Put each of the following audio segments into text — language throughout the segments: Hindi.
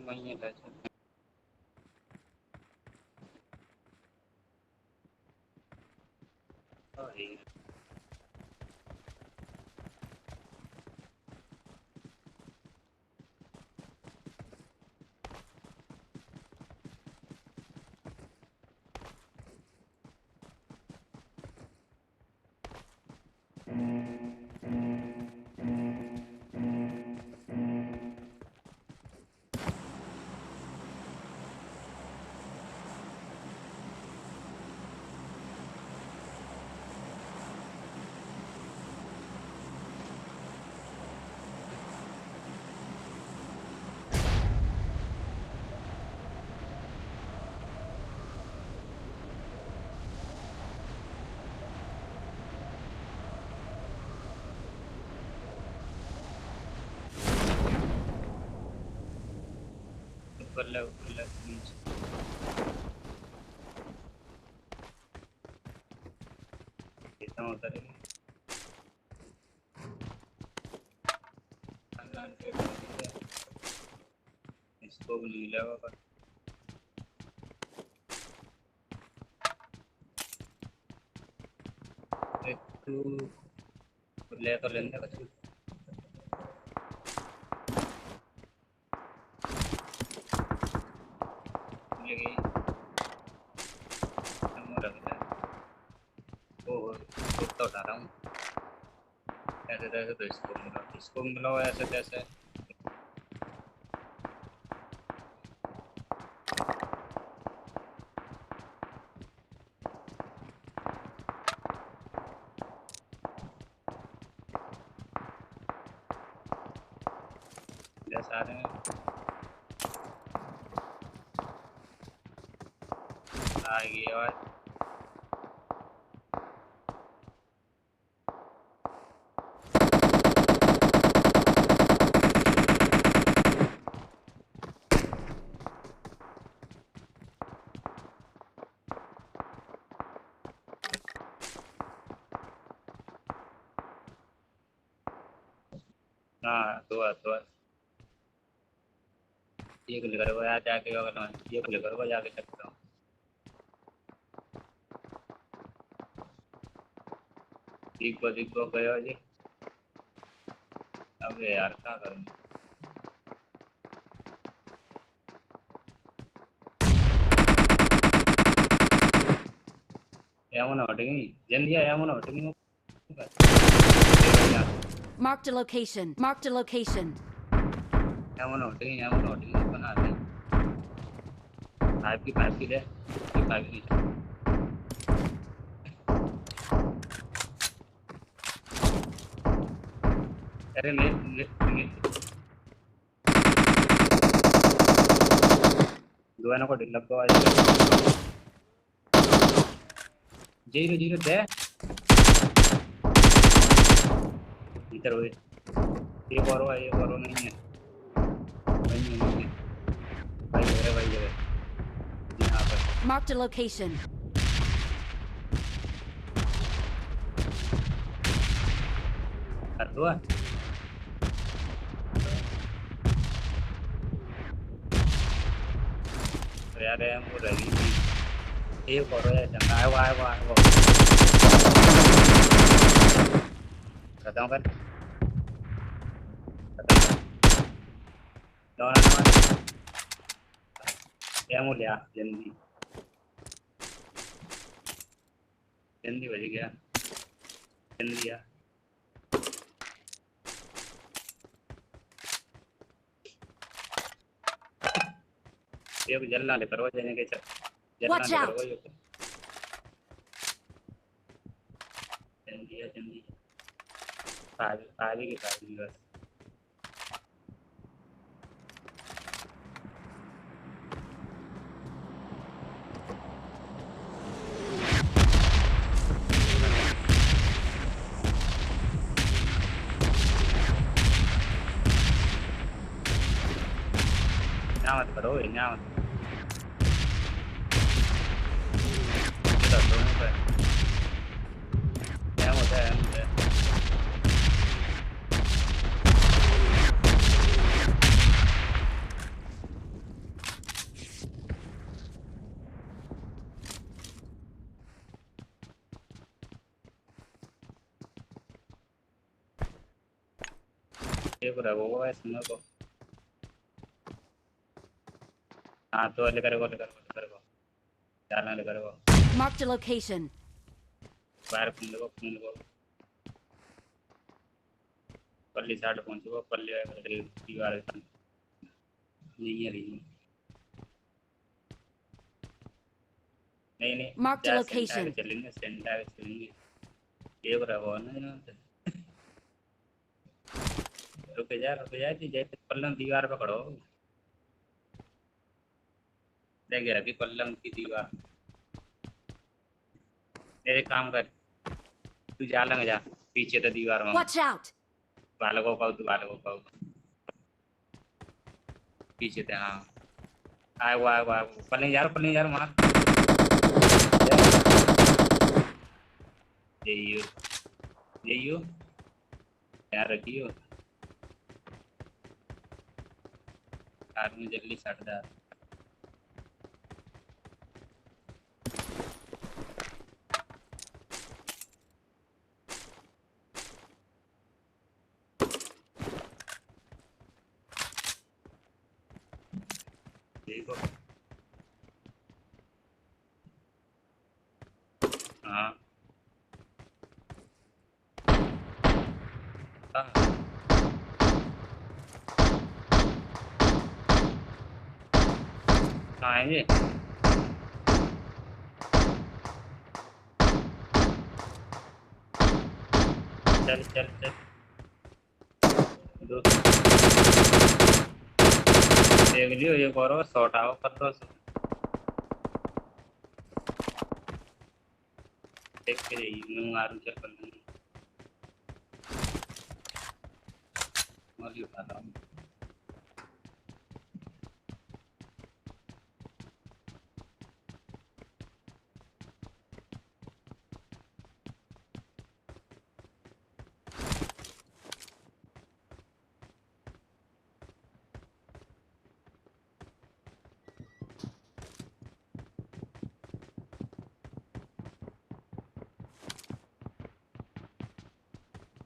वही है। ऊपर ले प्लीज। कितना होता है इसको नहीं लगा पर एक तो ले तो लेने का कुछ लगी हम रख ले वो तो उठा रहा हूँ ऐसे तैसे। तो इसको मिलाओ ऐसे तैसे। जैसा आ रहे हैं आएगी आवाज। हाँ तो ये खुल करो यार जाके ये खुल करो जाके सकता हूँ। दिखो गया जी। अब यार क्या करूँ एमन हटेगी जल्दी एमन हटेगी। Marked a location. Marked a location. एमन हटेगी बना दे। फाइव की ले फाइव की। अरे ले दुआना को डिलप को आज जीरो दे इधर हुए ये करो नहीं है भाई है यहाँ पर। Marked a location. कर दो तो यार वो रही थी ये करो यार चंगा आए खत्म कर क्या लिया जल्दी बज गया जल्दी आ। ये जलना ले करो जाने के Watch out. जल्दी आगे की बस। मत करो यहाँ मत क्या होता है मुझे एक रहो है सुनो को। हाँ तो लेकर को जाना लेकर को Marked a location. बाहर घूम को पल्ली साइड पहुंचो पल्ली दीवार नहीं है रही नहीं नहीं Marked a जा सेंटर आगे location. चलेंगे एक रहो ना यहाँ से। रुक जा जी जैसे पल्लम दीवार पकड़ो देख रखी पल्लम की दीवार मेरे काम कर तू जा लग जा पीछे तो दीवार में Watch out! बालकों का तू बालकों का पीछे थे हाँ आए वो पल्ले यार मार यही हो यार रखियो कार में जल्दी सट जा देखो हाँ कहाँ है ये चल दो देख लियो एक और शॉट आओ पत्थर से देख के मैं मारू चल कर मारी उठा रहा हूँ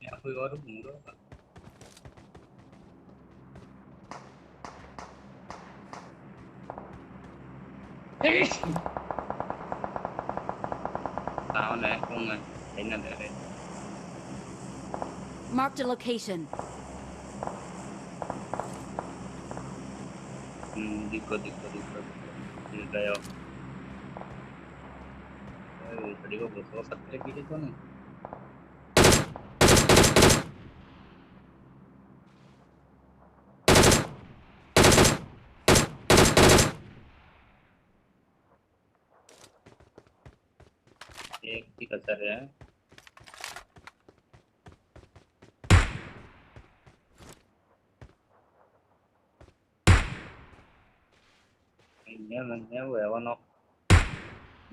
या कोई और घूम रहा होगा सावन है कौन है इन्हें दे रहे Marked a location. दिक्को गया बड़ी को घुसो पत्थर पीछे तो नहीं एक की कसर है मैं वो है वो नो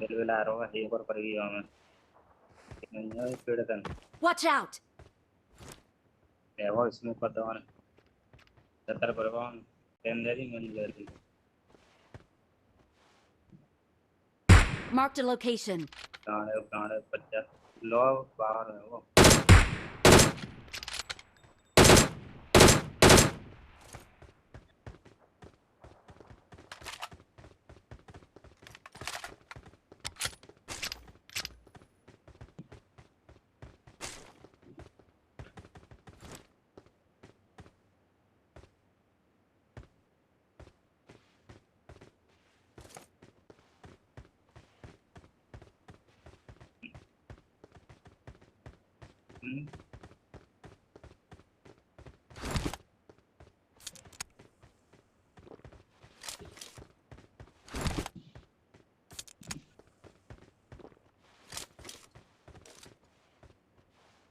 बिल आ रहा है एक और पर गया मैं मैं पेड़ तन Watch out! है वो इसमें पता है सत्तर पर कौन टेंडरी मिल गई Marked a location. कहाँ है 50 लो बाहर है वो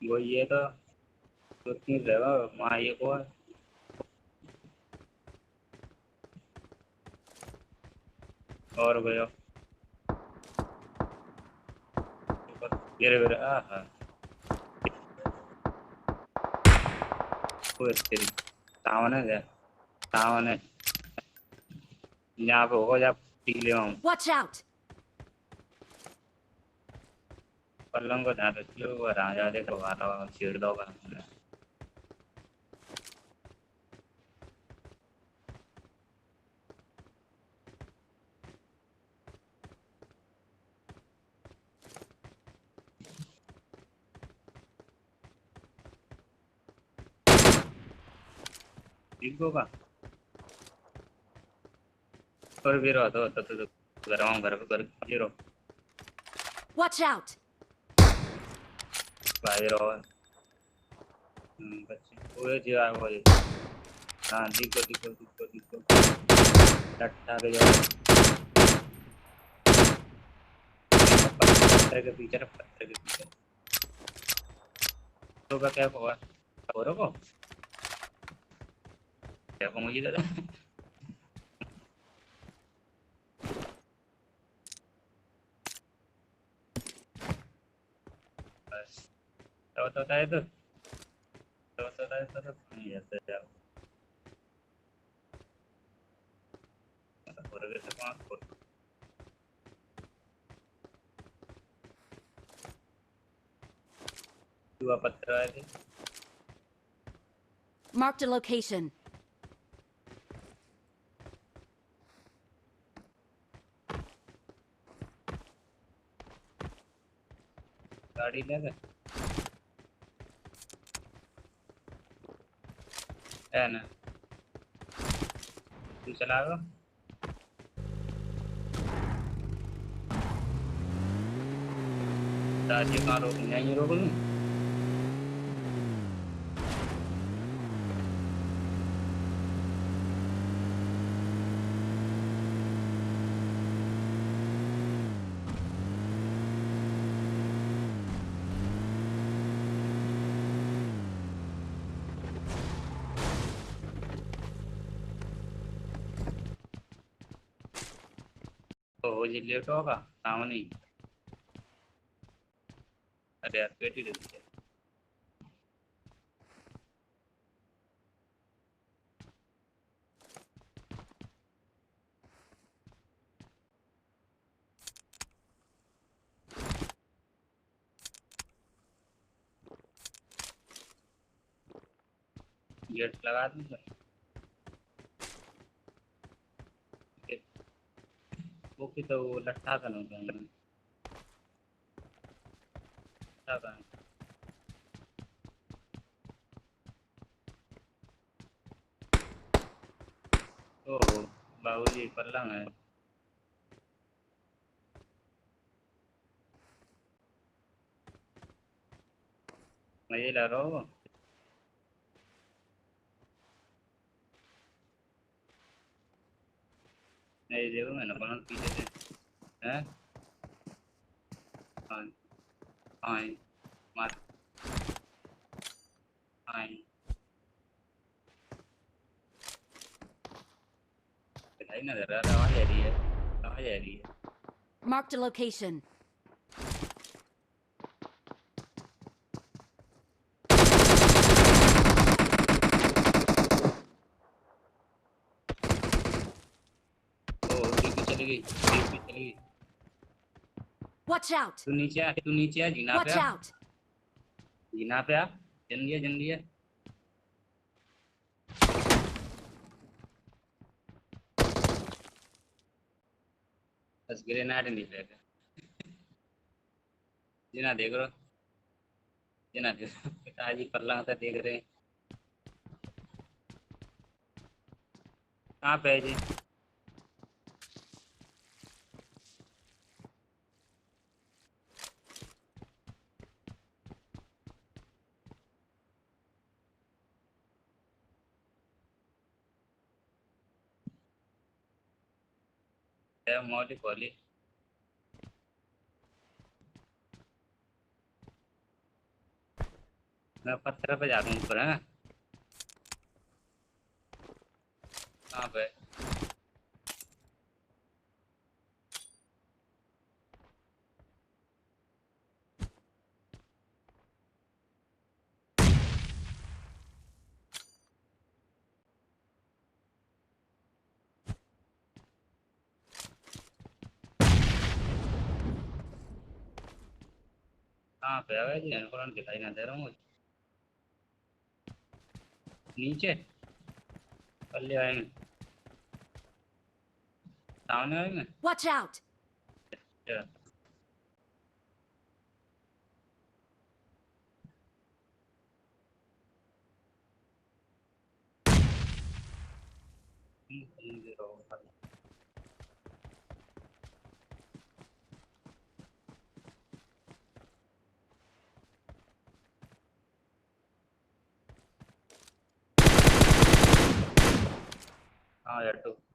वो ये तो नहीं रहेगा वहाँ ये को और गया मेरे हाँ वो तेरी सावन है यहाँ पे होगा जब पी ले Watch out! पल्लंग को ध्यान रखियो वो राजा दे करवा रहा छेड़ दो दिखो का और भी रहो तो घर जीरो Watch out! भाई रहो बच्चे वो जी आ वो हाँ दिखो लट्टा के जाओ पत्थर के पीछे रख पत्थर के पीछे तो का क्या होगा और को क्या को मुझे दादा बस तो है तो नहीं जाते जाओ और के से पांच दुआ पत्थर आए थे Marked a location. गाड़ी ले गए है ना तू चला गो दादी कहाँ रोक यहीं रोक लूँ तो हो जी लेट होगा काम नहीं अरे यार पेटी दे दीजिए गेट लगा दूंगा वो की तो वो लट्ठा का नहीं लट्ठा का ओ बाबूजी पल्लंग है मजे ला रहा हो नहीं देखो मैंने बना पीछे से हैं हाँ हाँ मार हाँ दिखाई ना दे रहा आवाज आ रही है आवाज आ रही है Marked a location. ओ डीपी चली गई Watch out! तू नीचे आ जीना पे Watch आ out! जीना पे आ जल्दी है बस ग्रेनाड नहीं फेंका जीना देख रहा जीना देख पिताजी पल्ला था देख रहे हैं कहाँ पे है जी मौली कॉली मैं पत्थर पे जाता हूँ ऊपर है कहाँ पे कहाँ पे है जी एनकोलन दिखाई ना दे रहा हूँ मुझे नीचे पल्ले आएंगे सामने आएंगे Watch out! क्या zero. Yeah, two.